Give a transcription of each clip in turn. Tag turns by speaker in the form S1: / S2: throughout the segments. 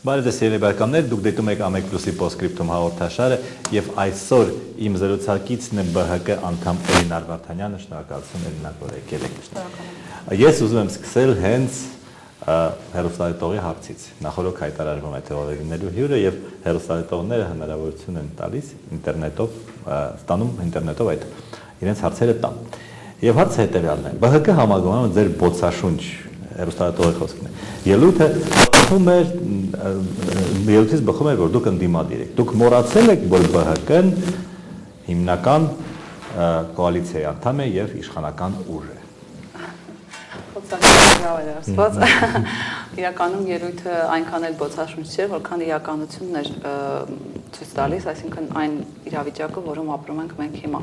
S1: Բարև ձեզ սիրելի բարեկամներ, դուք դիտում եք Ամեկ Պլյուսի Պոստսկրիպտում հաղորդաշարը եւ այսօր իմ զրուցակիցն է ԲՀԿ անդամ Էլինար Վարդանյանը, շնորհակալություն Էլինար, որ եկել եք։ Ես ուզում եմ սկսել հենց հեռուստադիտողի հարցից։ Նախորդ հայտարարվում է թե ով է լինելու հյուրը եւ հեռուստադիտողները հնարավորություն են տալիս ինտերնետով այդ իրենց հարցերը տան։ Եվ հարցը հետեւյալն է. ԲՀԿ համագումարը ձեր բոցաշունչ հեռուստադիտողի խոսքն է։ Ելույթը ելույթից բխում էր, որ դուք ընդդիմադիր եք։ Դուք մոռացել եք, որ ԲՀԿ-ն հիմնական կոալիցիայի անդամ է եւ իշխանական ուժ է։
S2: Իրականում ելույթը այնքան էլ բոցաշունչ չէ, որքան իրականությունն էր ցույց տալիս, այսինքն այն իրավիճակը, որում ապրում ենք մենք հիմա։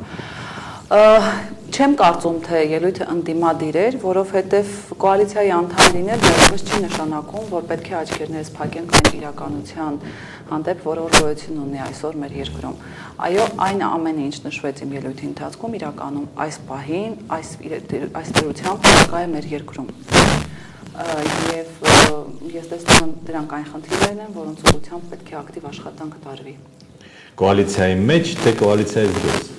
S2: Չեմ կարծում, թե ելույթը ընդդիմադիր էր, որովհետև կոալիցիայի անդամ լինել դեռևս չի նշանակում, որ պետք է աչքերներս փակենք այն իրականության հանդեպ, որը գոյություն ունի այսօր մեր երկրում։ Այո, այն ամենը, ինչ նշվեց իմ ելույթի ընթացքում, իրականում այս պահին, այս դրությամբ կա է մեր երկրում։ Եվ ես տեսնում եմ դրանք այն խնդիրներն են, որոնց ուղղությամբ պետք է ակտիվ աշխատանք տարվի։
S1: Կոալիցիայի մեջ, թե կոալիցիայից դուրս։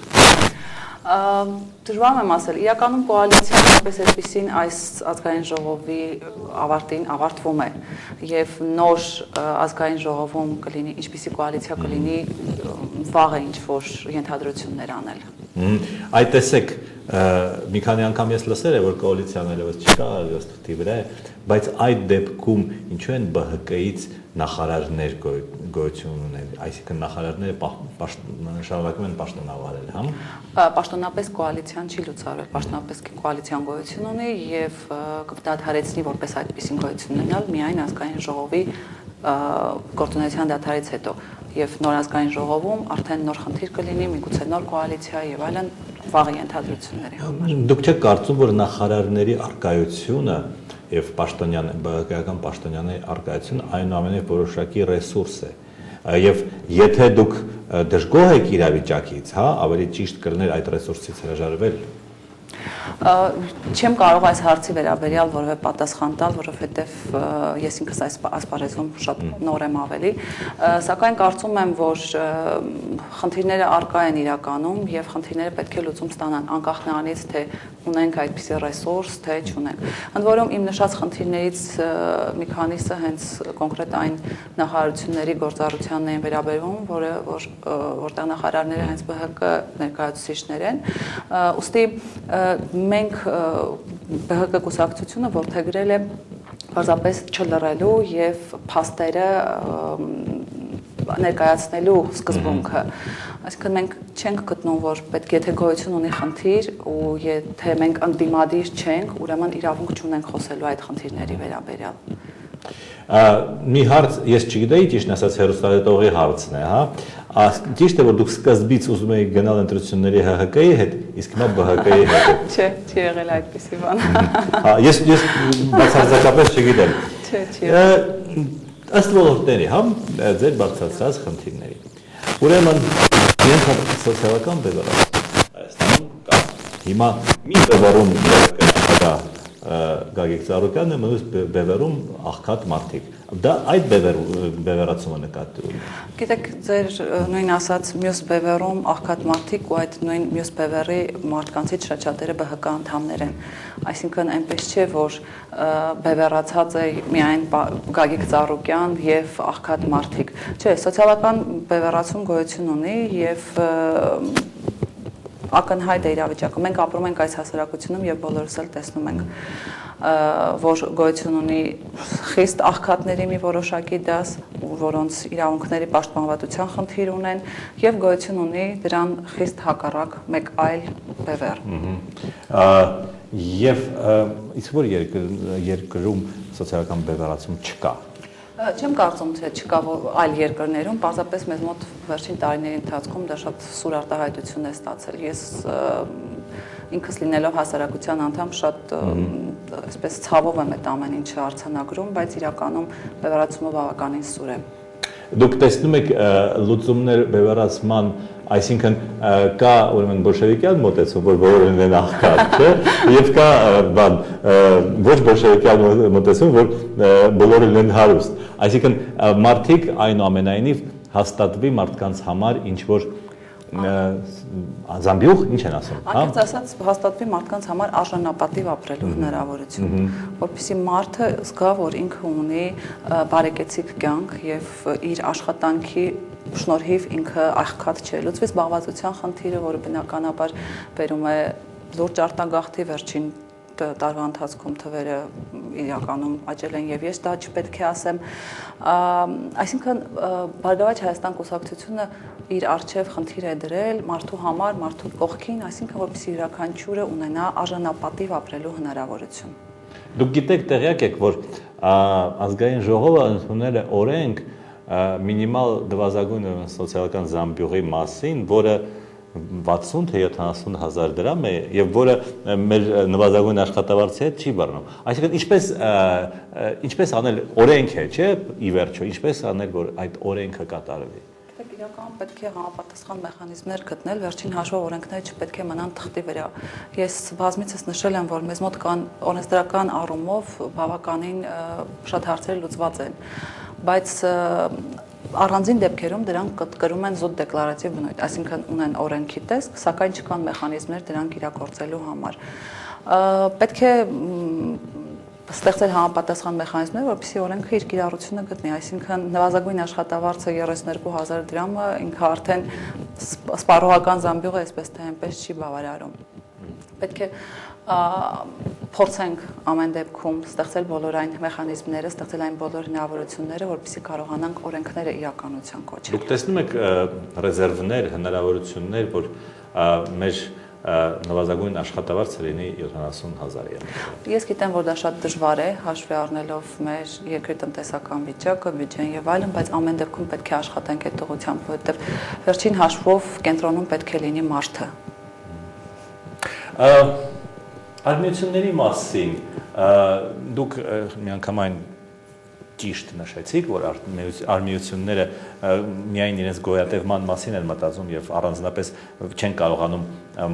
S2: Դժվար եմ ասել, իրականում կոալիցիան որպես այդպիսին այս ազգային ժողովի ավարտին ավարտվում է եւ նոր ազգային ժողովում կլինի, ինչպիսի կոալիցիա կլինի, վաղ է ինչ որ ենթադրություններ անել։
S1: Այդ տեսեք, մի քանի անգամ ես լսել եմ, որ կոալիցիան այլևս չկա, այլևս թղթի վրա է, բայց այդ դեպքում ինչու են ԲՀԿ-ից նախարարներ գոյություն ունեն, այսինքն նախարարները շարունակում են պաշտոնավարել, հա։
S2: Պաշտոնապես կոալիցիան չի լուծարվել, պաշտոնապես կոալիցիան գոյություն ունի եւ կդադարեցնի որպես այդպիսին գոյություն ունենալ միայն ազգային ժողովի գործունեության դադարից հետո եւ նոր ազգային ժողովում արդեն նոր խնդիր կլինի, միգուցե նոր կոալիցիա եւ այլն վաղ ենթադրությունների համար։
S1: Դուք չեք կարծում, որ նախարարների արկայությունը եւ ԲՀԿ-ական պաշտոնյաների արկայությունը այնուամենայնիվ որոշակի ռեսուրս է։ Եվ եթե դուք դժգոհ եք իրավիճակից, հա, ավելի ճիշտ կլիներ այդ ռեսուրսից հրաժարվել։
S2: Չեմ կարող այս հարցի վերաբերյալ որևէ պատասխան տալ, որովհետև ես ինքս այս ասպարեզում շատ նոր եմ ավելի, սակայն կարծում եմ, որ խնդիրները առկա են իրականում եւ խնդիրները պետք է լուծում ստանան, անկախ նրանից, թե ունենք այդպիսի ռեսուրս, թե չունենք։ Ընդ որում իմ նշած խնդիրներից մի քանիսը հենց կոնկրետ այն նախարարությունների գործառությանն են վերաբերվում, որտեղ նախարարները հենց ԲՀԿ ներկայացուցիչներ են, ուստի մենք ԲՀԿ կուսակցությունը որդեգրել է պարզապես չլռելու եւ փաստերը ներկայացնելու սկզբունքը, այսինքն մենք չենք գտնում, որ պետք է եթե գոյություն ունի խնդիր ու եթե մենք ընդդիմադիր չենք, ուրեմն իրավունք չունենք խոսելու այդ խնդիրների վերաբերյալ։
S1: Մի հարց ես չգիտեի, ճիշտ ասած հեռուստադիտողի հարցն է, հա։ Ճիշտ է, որ դուք սկզբից ուզում եք գնալ ընտրությունների ՀՀԿ-ի հետ, իսկ հիմա ԲՀԿ-ի հետ։
S2: Չէ, չի եղել այդպիսի բան։
S1: Ես բացարձակապես չգիտեմ։
S2: Չէ, չի եղել։
S1: Ըստ ոլորտների, հա, ձեր բարձրացրած խնդիրների։ Ուրեմն իրենք սոցիալական բևեռացում Հայաստանում կա։ Հիմա մի բևեռում նախագահ Գագիկ Ծառուկյանը մյուս բևեռում աղքատ մարդիկ։ Դա այդ բևեռացումը նկատի ունի։
S2: Գիտեք, ձեր նույն ասած մյուս բևեռում աղքատ մարդիկ ու այդ նույն մյուս բևեռի մարդկանցից շատերը ԲՀԿ անդամներ են։ Այսինքն այնպես չէ, որ բևեռացած է միայն Գագիկ Ծառուկյան եւ աղքատ մարդիկ։ Չէ, սոցիալական բևեռացում գոյություն ունի եւ ակնհայտ է իրավիճակը։ Մենք ապրում ենք այս հասարակությունում եւ բոլորս էլ տեսնում ենք, որ գոյություն ունի խիստ աղքատների մի որոշակի դաս, որոնց իրավունքների պաշտպանվածության խնդիր ունեն եւ գոյություն ունի դրան խիստ հակառակ մեկ այլ բևեռ։
S1: Եվ իսկ որ երկրում սոցիալական բևեռացում չկա։
S2: Չեմ կարծում, թե չկա այլ երկրներում, պարզապես մեզ մոտ վերջին տարիների ընթացքում դա շատ սուր արտահայտություն է ստացել։ Ես ինքս լինելով հասարակության անդամ շատ այսպես ցավով եմ այդ ամեն ինչը արձանագրում, բայց իրականում բևեռացումը բավականին սուր է։
S1: Դուք տեսնում եք լուծումներ բևեռացման այսինքն կա ուրեմն բոլշևիկյան մոտեցում, որ բոլորը լինեն աղքատ, չէ, եւ կա բան ոչ բոլշևիկյան մոտեցում, որ բոլորը լինեն հարուստ։ Այսինքն մարդիկ այնուամենայնիվ հաստատվի մարդկանց համար ինչ որ Զամբյուղ ինչ են ասում, հա։
S2: Անկեղծ ասած հաստատվի մարդկանց համար արժանապատիվ ապրելու հնարավորություն, որպեսզի մարդը զգա, որ ինքը ունի բարեկեցիկ կյանք եւ իր աշխատանքի շնորհիվ ինքը աղքատ չէ։ Լուծվի զբաղվածության խնդիրը, որը բնականաբար բերում է լուրջ արտագաղթի վերջին տարվա ընթացքում թվերը իրականում աճել են եւ ես դա չպետք է ասեմ, այսինքն Բարգավաճ Հայաստան կուսակցությունը իր արժեվ խնդիր է դրել մարդու համար, մարդու կողքին, այսինքն որպեսզի յուրաքանչյուրը ունենա արժանապատիվ ապրելու հնարավորություն։
S1: Դուք գիտեք, տեղյակ եք, որ ազգային ժողովը ընդունել է օրենք մինիմալ դվազագույն սոցիալական զամբյուղի մասին, որը 60 թե 70 հազար դրամ է եւ որը մեր նվազագույն աշխատավարձի հետ չի բռնում։ Այսինքն ինչպես անել օրենք է, չէ՞, ի վերջո, ինչպես անել, որ այդ օրենքը կատարվի։
S2: Գիտեք, իրականում պետք է համապատասխան մեխանիզմներ գտնել, վերջին հաշվով օրենքները չպետք է մնան թղթի վրա։ Ես բազմիցս նշել եմ, որ մեզ մոտ կան օրենսդրական առումով բավականին շատ հարցեր լուծված են, բայց առանձին դեպքերում դրանք կրում են զուտ դեկլարատիվ բնույթ, այսինքն ունեն օրենքի տեսք, սակայն չկան մեխանիզմներ դրանք իրագործելու համար։ Պետք է ստեղծել համապատասխան մեխանիզմներ, որպեսզի օրենքը իր կիրառությունը գտնի, այսինքն նվազագույն աշխատավարձը 32,000 դրամը ինքը արդեն սպառողական զամբյուղը այսպես թե այնպես չի բավարարում։ Պետք է փորձենք ամեն դեպքում ստեղծել բոլոր այն մեխանիզմները, ստեղծել այն բոլոր հնարավորությունները, որպեսզի կարողանանք օրենքները իրականության կոչել։
S1: Դուք տեսնում եք ռեզերվներ, հնարավորություններ, որ մեր նվազագույն աշխատավարձը լինի 70,000
S2: Ես գիտեմ, որ դա շատ դժվար է, հաշվի առնելով մեր երկրի տնտեսական վիճակը, բյուջեն եւ այլն, բայց ամեն դեպքում պետք է աշխատենք այդ ուղղությամբ, որովհետեւ վերջին հաշվով կենտրոնում պետք է լինի մարդը։
S1: Արմիությունների մասին դուք միանգամայն ճիշտ նշեցիք, որ արմիությունները միայն իրենց գոյատևման մասին են մտածում եւ առանձնապես չեն կարողանում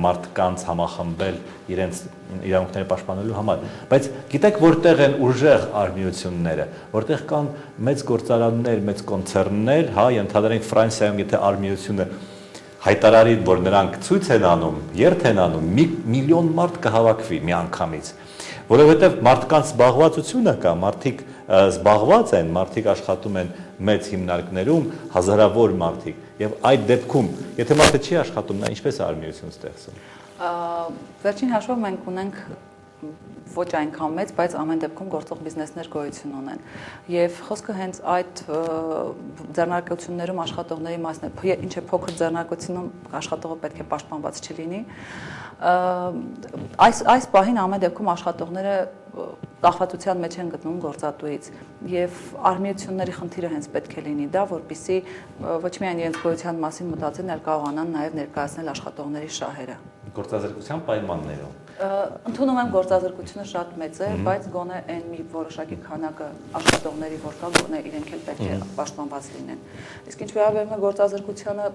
S1: մարդկանց համախմբել իրենց իրավունքները պաշտպանելու համար, բայց գիտեք որտեղ են ուժեղ արմիությունները, որտեղ կան մեծ գործարաններ, մեծ կոնցեռններ, հա, ենթադրենք Ֆրանսիայում եթե արմիությունը հայտարարի, որ նրանք ցույց են անում, երթ են անում, միլիոն մարդ կհավաքվի միանգամից, որովհետև մարդկանց զբաղվածությունը կա, մարդիկ զբաղված են, մարդիկ աշխատում են մեծ հիմնարկներում, հազարավոր մարդիկ, եւ այդ դեպքում, եթե մարդը չի աշխատում, նա ինչպես է արմիություն ստեղծում։
S2: Վերջին հաշվով մենք ունենք ոչ այնքան մեծ, բայց ամեն դեպքում գործող բիզնեսներ գոյություն ունեն։ Եվ խոսքը հենց այդ ձեռնարկություններում աշխատողների մասն է, ինչ է փոքր ձեռնարկությունում աշխատողը պետք է պաշտպանված չլինի։ Այս պահին ամեն դեպքում աշխատողները կախվածության մեջ են գտնում գործատուից եւ արմիությունների խնդիրը հենց պետք է լինի դա, որպեսզի ոչ միայն իրենց գոյության մասին մտածեն, այլ կարողանան նաեւ ներկայացնել աշխատողների շահերը։
S1: Գործազրկության պայմաններում
S2: Ընդունում եմ գործազրկությունը շատ մեծ է, բայց գոնե այն մի որոշակի քանակը աշխատողների, որ կա, գոնե իրենք էլ պետք է պաշտպանված լինեն։ Իսկ ինչ վերաբերում է գործազրկությանը,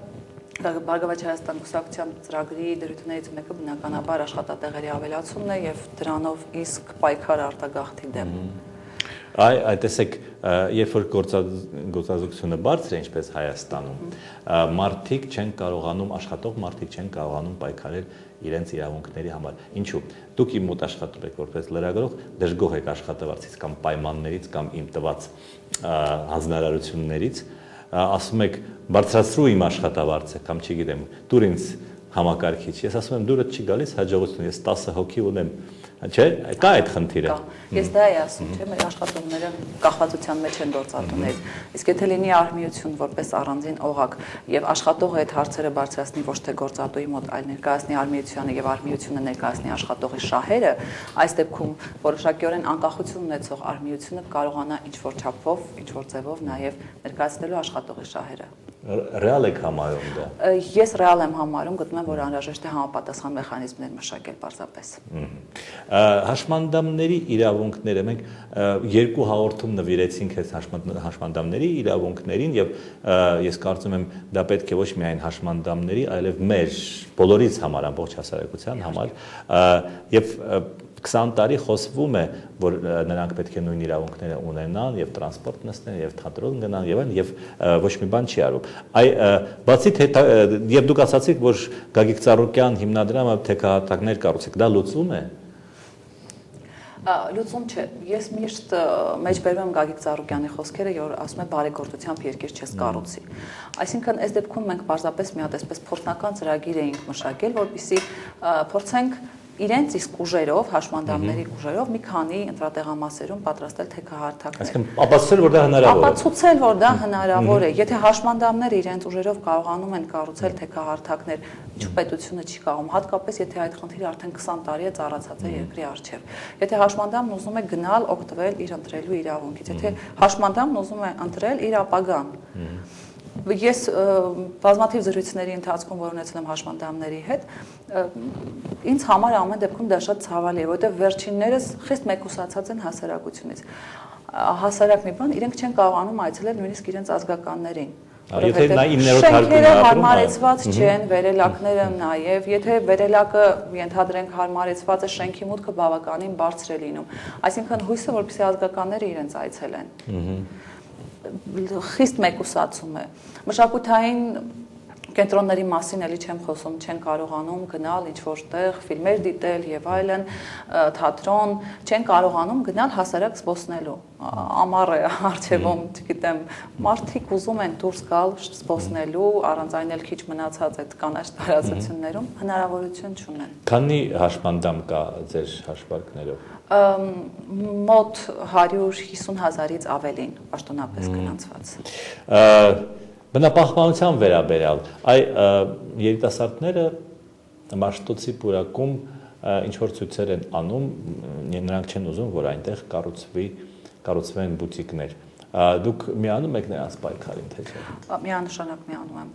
S2: Բարգավաճ Հայաստան կուսակցության ծրագրի դրույթներից մեկը բնականաբար աշխատատեղերի ավելացումն է եւ դրանով իսկ պայքար արտագաղթի դեմ։
S1: Այ տեսեք, երբ որ գործազրկությունը բարձր է, ինչպես Հայաստանում, մարդիկ չեն կարողանում, աշխատող մարդիկ չեն կարողանում պայքարել իրենց իրավունքների համար։ Ինչու՞։ Դուք իմ մոտ աշխատում եք որպես լրագրող, դժգոհ եք աշխատավարձից կամ պայմաններից կամ իմ տված հանձնարարություններից, ասում եք բարձրացրու իմ աշխատավարձը կամ չգիտեմ, դուր ինձ համակարգիչ։ Ես ասում եմ դուրը չի գալիս, հաջողություն, ես 10 հոգի ունեմ, չէ՞, կա այդ խնդիրը։
S2: Ես դա եմ ասում, չէ՞, մեր աշխատողները կախվածության մեջ են գործատուներից։ Իսկ եթե լինի արմիություն որպես առանձին օղակ եւ աշխատողը այդ հարցերը բարձրացնի ոչ թե գործատուի մոտ, այլ ներկայացնի արմիությանը եւ արմիությունը ներկայացնի աշխատողի շահերը, այս դեպքում որոշակիորեն անկախություն ունեցող արմիությունը կարողանա ինչ որ չափով, ինչ որ ձևով նաեւ ներկայացնելու աշխատողի շահերը։
S1: Ռեալ եք համարում դա։
S2: Ես ռեալ եմ համարում, գտնում եմ, որ անհրաժեշտ է համապատասխան մեխանիզմներ մշակել պարզապես։
S1: Հաշմանդամների իրավունքները մենք երկու հաղորդում նվիրեցինք այս հաշմանդամների իրավունքներին եւ ես կարծում եմ դա պետք է ոչ միայն հաշմանդամների, այլև մեր բոլորից համար, ամբողջ հասարակության համար եւ 20 տարի խոսվում է, որ նրանք պետք է նույն իրավունքները ունենան եւ տրանսպորտ նստեն եւ թատրոն գնան եւ այլն եւ ոչ մի բան չի արվում։ Բացի թե եւ դուք ասացիք, որ Գագիկ Ծառուկյան հիմնադրամը թեկահատակներ կառուցեք, դա լուծում է։
S2: Լուծում չէ։ Ես միշտ մեջբերում եմ Գագիկ Ծառուկյանի խոսքերը, որ ասում է բարեգործությամբ երկիր չես կառուցի։ Այսինքն այս դեպքում մենք պարզապես մի հատ այսպես փորձնական ծրագիր էինք մշակել, որպեսզի փորձենք իրենց իսկ ուժերով, հաշմանդամների ուժերով մի քանի ընտրատեղամասերում պատրաստել թեկահարթակներ։
S1: Այսինքն ապացուցել, որ դա հնարավոր է։
S2: Ապացուցել, որ դա հնարավոր է։ Եթե հաշմանդամները իրենց ուժերով կարողանում են կառուցել թեկահարթակներ, ինչու պետությունը չի կարողում, հատկապես եթե այդ խնդիրը արդեն 20 տարի է ծառացած է երկրի առջև։ Եթե հաշմանդամն ուզում է գնալ օգտվել իր ընտրելու իրավունքից, եթե հաշմանդամն ուզում է ընտրել իր ապագան։ Ես բազմաթիվ զրույցների ընթացքում, որ ունեցել եմ հաշմանդամների հետ, ինձ համար ամեն դեպքում դա շատ ցավալի է, որովհետև վերջիններս խիստ մեկուսացած են հասարակությունից։ Հասարակ մի բան, իրենք չեն կարողանում այցելել նույնիսկ իրենց ազգականներին։
S1: Եթե նա 9-րդ հարկում
S2: հարմարեցված չեն վերելակները նաև, եթե վերելակը ենթադրենք հարմարեցված է, շենքի մուտքը բավականին բարձր է լինում։ Այսինքն հույսը, որպեսզի ազգականները իրենց այցելեն, խիստ մեկուսացում է։ Մշակութային կենտրոնների մասին էլի չեմ խոսում, չեն կարողանում գնալ ինչ-որ տեղ, ֆիլմեր դիտել եւ այլն, թատրոն, չեն կարողանում գնալ հասարակ զբոսնելու։ Ամառ է արխիվում, չգիտեմ, մարդիկ ուզում են դուրս գալ զբոսնելու, առանց այն էլ քիչ մնացած այդ կանաչ տարածություններում հնարավորություն չունեն։
S1: Քանի հաշմանդամ կա ձեր հաշվարկներով։
S2: Մոտ 150,000-ից ավելին պաշտոնապես գնացված։
S1: Բնապահպանության վերաբերյալ, երիտասարդները Մաշտոցի պուրակում ինչ որ ցույցեր են անում, նրանք չեն ուզում, որ այնտեղ կառուցվեն բուտիկներ։ Դուք միանում եք նրանց պայքարին, թե չէ։
S2: Միանշանակ միանում եմ։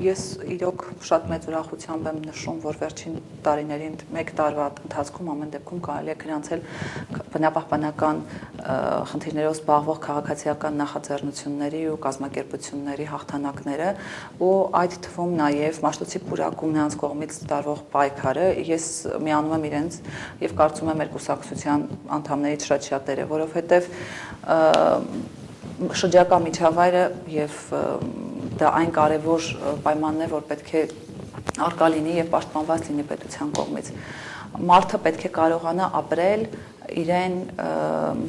S2: Ես իրոք շատ մեծ ուրախությամբ եմ նշում, որ վերջին տարիների 1 տարվա ընթացքում ամեն դեպքում կարելի է գրանցել բնապահպանական խնդիրներով զբաղվող քաղաքացիական նախաձեռնությունների ու կազմակերպությունների հաղթանակները ու այդ թվում նաև Մաշտոցի պուրակում նրանց կողմից տարվող պայքարը ես միանում եմ իրենց եւ կարծում եմ մեր կուսակցության անդամներից շատերը, որովհետեւ շրջակա միջավայրը եւ դա այն կարևոր պայմանն է, որ պետք է արկա լինի եւ պաշտպանված լինի պետության կողմից։ Մարդը պետք է կարողանա ապրել իրեն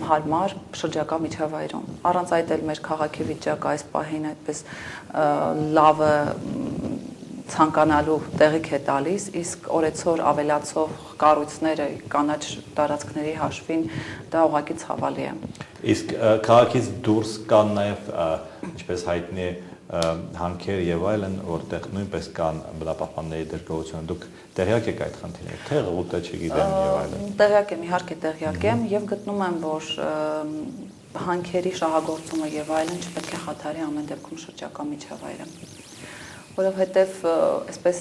S2: հարմար շրջակա միջավայրում։ Առանց այդ էլ մեր քաղաքի վիճակը այս պահին այդպես լավը ցանկանալու տեղիք է տալիս, իսկ օրեցօր ավելացող կառույցները կանաչ տարածքների հաշվին դա ուղղակի ցավալի է։
S1: Իսկ քաղաքից դուրս կան նաև ինչպես հայտնի է հանքեր եւ այլն, որտեղ նույնպես կան բնապահպանների դերկողությունը։ Դուք տեղյակ եք այդ խնդիրների, թե ղուտը չգիտեմ եւ այլն։
S2: Տեղյակ եմ, իհարկե տեղյակ եմ եւ գտնում եմ, որ հանքերի շահագործումը եւ այլն չպետք է խաթարի ամեն դեպքում շրջակա միջավայրը, որովհետեւ այսպես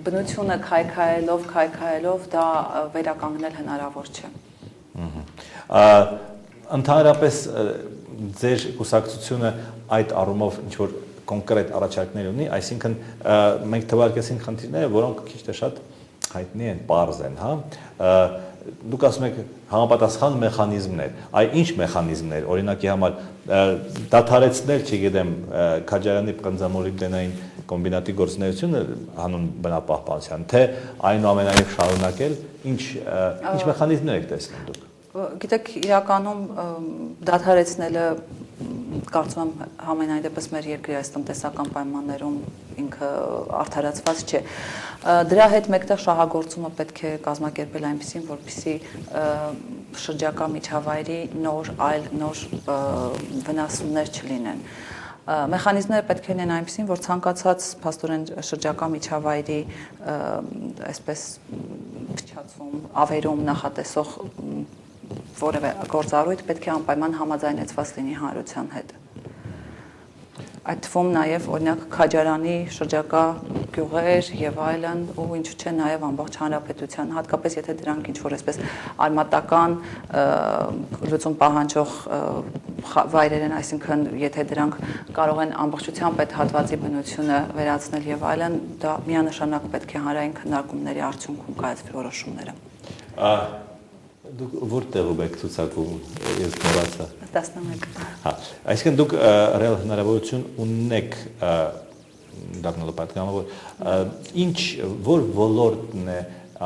S2: բնությունը քայքայելով դա վերականգնել հնարավոր չէ։
S1: Ընդհանրապես ձեր կուսակցությունը այդ առումով ինչ որ կոնկրետ առաջարկներ ունի, այսինքն մենք թվարկեցինք խնդիրները, որոնք քիչ թե շատ հայտնի են, պարզ են, հա։ Դուք ասում եք համապատասխան մեխանիզմներ, ինչ մեխանիզմներ, օրինակի համար դադարեցնել, չգիտեմ, Քաջարյանի պղնձամոլիբդենային կոմբինատի գործունեությունը հանուն բնապահպանության, թե այնուամենայնիվ շարունակել, ինչ մեխանիզմներ եք տեսնում դուք։
S2: Գիտեք, իրականում դադարեցնելը կարծում եմ համենայն դեպս մեր երկրի այս տնտեսական պայմաններում ինքը արդարացված չէ։ Դրա հետ մեկտեղ շահագործումը պետք է կազմակերպել այնպեսին, որպեսզի շրջակա միջավայրի նոր վնասումներ չլինեն։ Մեխանիզմները պետք է լինեն այնպեսին, որ ցանկացած փաստորեն շրջակա միջավայրի այսպես փչացում, ավերում նախատեսող որևէ գործառույթ պետք է անպայման համաձայնեցված լինի հանրության հետ։ այդ թվում նաև օրինակ Քաջարանի շրջակա գյուղեր եւ այլն ու ինչու՞ չէ նաև ամբողջ հանրապետության հատկապես եթե դրանք ինչ որ այսպես արմատական լուծում պահանջող վայրեր են, այսինքն եթե դրանք կարող են ամբողջությամբ այդ հատվածի բնությունը վերացնել եւ այլն, դա միանշանակ պետք է հանրային քննարկումների արդյունքում կայացվի որոշումները։
S1: Դուք որտեղ եք ցուցակում ես մոռացա
S2: 11
S1: Հա, այսինքն դուք ռեալ հնարավորություն ունեք դառնալու պատգամավոր, ինչ որ ոլորտն է,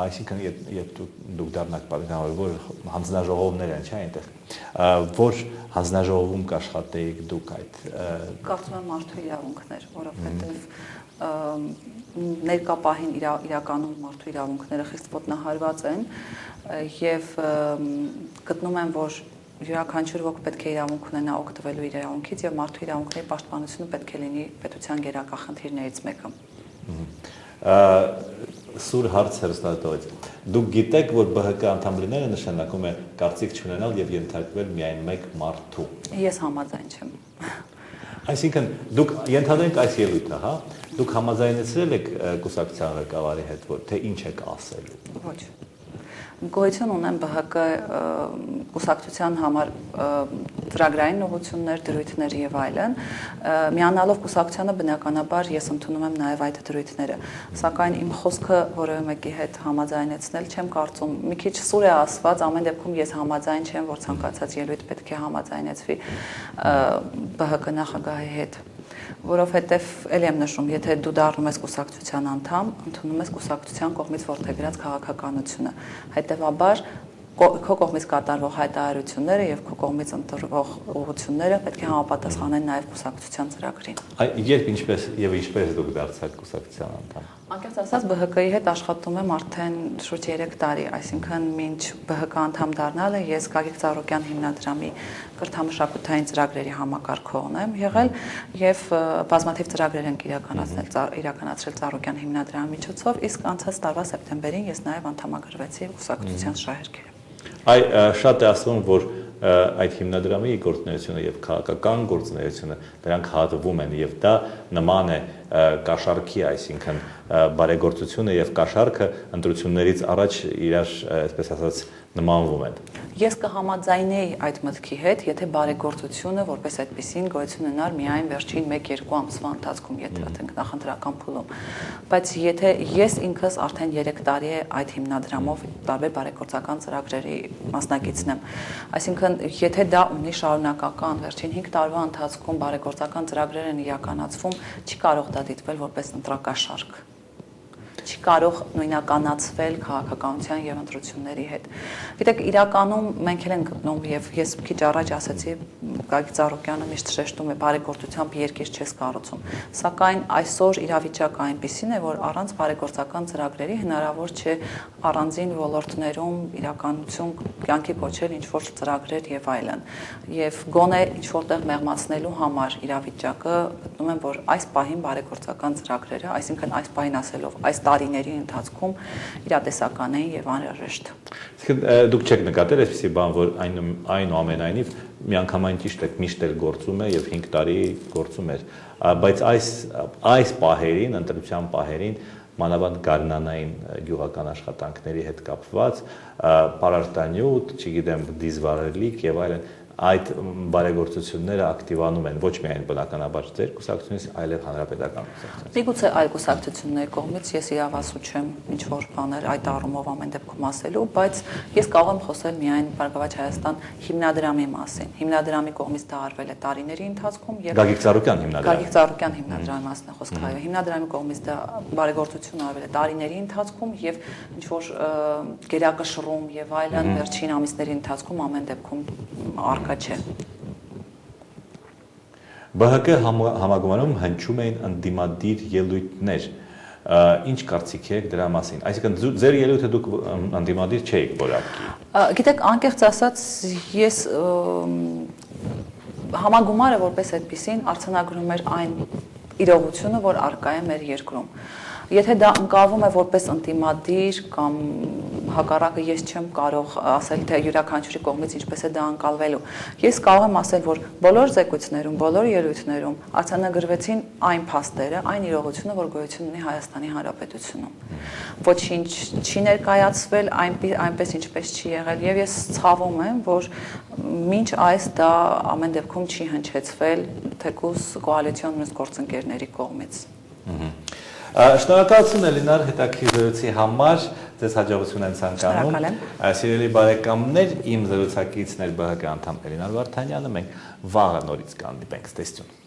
S1: այսինքն երբ դուք դառնաք պատգամավոր, որ հանձնաժողովներ են, չէ՞ այնտեղ, որ հանձնաժողովում կաշխատեիք դուք այդ
S2: Կարծում եմ մարդու իրավունքներ, որովհետև ներկա պահին իրականում մարդու իրավունքները խիստ ոտնահարված են եւ գտնում եմ, որ յուրաքանչյուր ոք պետք է իրավունք ունենա օգտվելու իր իրավունքից եւ մարդու իրավունքների պաշտպանությունը պետք է լինի պետության գերակա խնդիրներից մեկը։
S1: Սուր հարց հեռուստատողից։ Դուք գիտեք, որ ԲՀԿ անդամ լինելը նշանակում է կարծիք չունենալ եւ ենթարկվել միայն մեկ մարդու։
S2: Ես համաձայն չեմ։
S1: Այսինքն դուք ենթադրենք այս ելույթը, հա, դուք համաձայնեցրել եք կուսակցության ղեկավարի հետ, որ թե ինչ եք ասելու։
S2: Ոչ։ Գոյություն ունեն ԲՀԿ կուսակցության համար ծրագրային ուղղություններ, դրույթներ եւ այլն, միանալով կուսակցությանը բնականաբար ես ընդունում եմ նաեւ այդ դրույթները, սակայն իմ խոսքը որևէ մեկի հետ համաձայնեցնել չեմ կարծում, մի քիչ սուր է ասված, ամեն դեպքում ես համաձայն չեմ, որ ցանկացած ելույթ պետք է համաձայնեցվի ԲՀԿ նախագահի հետ, որովհետև ելի եմ նշում, եթե դու դառնում ես կուսակցության անդամ, ընդունում ես կուսակցության կողմից որդեգրած քաղաքականությունը, հետևաբար քո կողմից կատարվող հայտարարությունները եւ քո կողմից ընտրվող ուղղությունները պետք է համապատասխանեն նաեւ կուսակցության ծրագրին։
S1: Երբ ինչպես դուք դարձաք կուսակցության անդամ։
S2: Անկեղծ ասած ԲՀԿ-ի հետ աշխատում եմ արդեն շուրջ 3 տարի, այսինքն մինչ ԲՀԿ անդամ դառնալը ես Գագիկ Ծառուկյան հիմնադրամի կրթամշակութային ծրագրերի համակարգողն եմ եղել եւ բազմաթիվ ծրագրեր ենք իրականացրել Ծառուկյան հիմնադրամի միջոցով, իսկ անցած տարվա սեպտեմբերին ես նաեւ անդամագրվեցի կուսակցության շահերգերը։
S1: Շատ է ասվում, որ այդ հիմնադրամի գործունեությունը եւ քաղաքական գործունեությունը դրանք հատվում են եւ դա նման է կաշառքի, այսինքն բարեգործությունը եւ կաշառքը ընտրություններից առաջ իրար, այսպես ասած, նմանվում են։
S2: Ես կհամաձայնեի այդ մտքի հետ, եթե բարեգործությունը որպես այդպեսին գոյություն ունենար միայն վերջին 1-2 ամսվա ընթացքում, եթե ասենք նախընտրական փուլում, բայց եթե ես ինքս արդեն 3 տարի է այդ հիմնադրամով տարբեր բարեգործական ծրագրերի մասնակիցն եմ, այսինքն եթե դա ունի շարունակական վերջին 5 տարվա ընթացքում բարեգործական ծրագրեր են իրականացվում, չի կարող դա դիտվել որպես ընտրակաշառք, չի կարող նույնականացվել քաղաքականության եւ ընտրությունների հետ։ Գիտեք, իրականում մենք էլ ենք գտնում եւ ես քիչ առաջ ասացի, Գագիկ Ծառուկյանը միշտ շեշտում է բարեգործությամբ երկիր չես կառուցում։ Սակայն այսօր իրավիճակը այնպեսին է, որ առանց բարեգործական ծրագրերի հնարավոր չէ առանձին ոլորտներում իրականություն կյանքի կոչել ինչ որ ծրագրեր եւ այլն։ Եվ գոնե ինչ որտեղ մեղմացնելու համար իրավիճակը գտնում եմ, որ այս պահին բարեգործական ծրագրերը, այսինքն այս պահին ասելով, այս տարիների ընթացքում իրատեսական են եւ անհրաժեշտ։
S1: Իսկ դուք չեք նկատել այսպեսի բան, որ այնուամենայնիվ միանգամայն ճիշտ է, միշտ էլ գործում է եւ 5 տարի գործում էր, բայց այս պահերին, ընտրության պահերին մանավանդ գարնանային գյուղական աշխատանքների հետ կապված պարարտանյութ, չգիտեմ, դիզվառելիք եւ այլն այդ բարեգործությունները ակտիվանում են ոչ միայն բնականաբար ձեր կուսակցությունից, այլև հանրապետական կուսակցությունից։
S2: Միգուցե այլ կուսակցությունների կողմից ես իրավասու չեմ ինչ որ բաներ այդ առումով ամեն դեպքում ասելու, բայց ես կարող եմ խոսել միայն Բարգավաճ Հայաստան հիմնադրամի մասին։ Հիմնադրամի կողմից դա արվել է տարիների ընթացքում եւ
S1: Գագիկ Ծառուկյան հիմնադրամը։
S2: Գագիկ Ծառուկյան հիմնադրամի մասն է խոսքը, այո, հիմնադրամի կողմից դա բարեգործություն արվել է տարիների ընթացքում եւ ինչ որ գերակշռում եւ այլն վերջին ամիսների ընթացքում ամեն դեպքում արկա չէ։
S1: ԲՀԿ համագումարում հնչում էին ընդդիմադիր ելույթներ։ Ինչ կարծիք եք դրա մասին։ Այսինքն ձեր ելույթը դուք ընդդիմադիր չէիք որակի։
S2: Գիտեք, անկեղծ ասած, ես համագումարը որպես այդպեսին արձանագրում էր այն իրողությունը, որ արկա է մեր երկրում։ Եթե դա ընկալվում է որպես ինտիմադիր կամ հակառակը ես չեմ կարող ասել թե յուրաքանչյուրի կողմից ինչպես է դա ընկալվելու։ Ես կարող եմ ասել, որ բոլոր զեկույցներում, բոլոր ելույթներում արձանագրվեցին այն փաստերը, այն իրողությունը, որ գոյություն ունի Հայաստանի Հանրապետությունում։ Ոչինչ չի ներկայացվել այնպես ինչպես չի եղել եւ ես ցավում եմ, որ մինչ այս դա ամեն դեպքում չի հնչեցվել թեկուզ կոալիցիոն գործընկերների կողմից։
S1: Շնորհակալություն Էլինար հետաքրքիր զրույցի համար, ձեզ հաջողություն եմ ցանկանում։ Սիրելի բարեկամներ, իմ զրուցակիցն էր ԲՀԿ անդամ Էլինար Վարդանյանը, մենք վաղը նորից կհանդիպենք, տեսություն։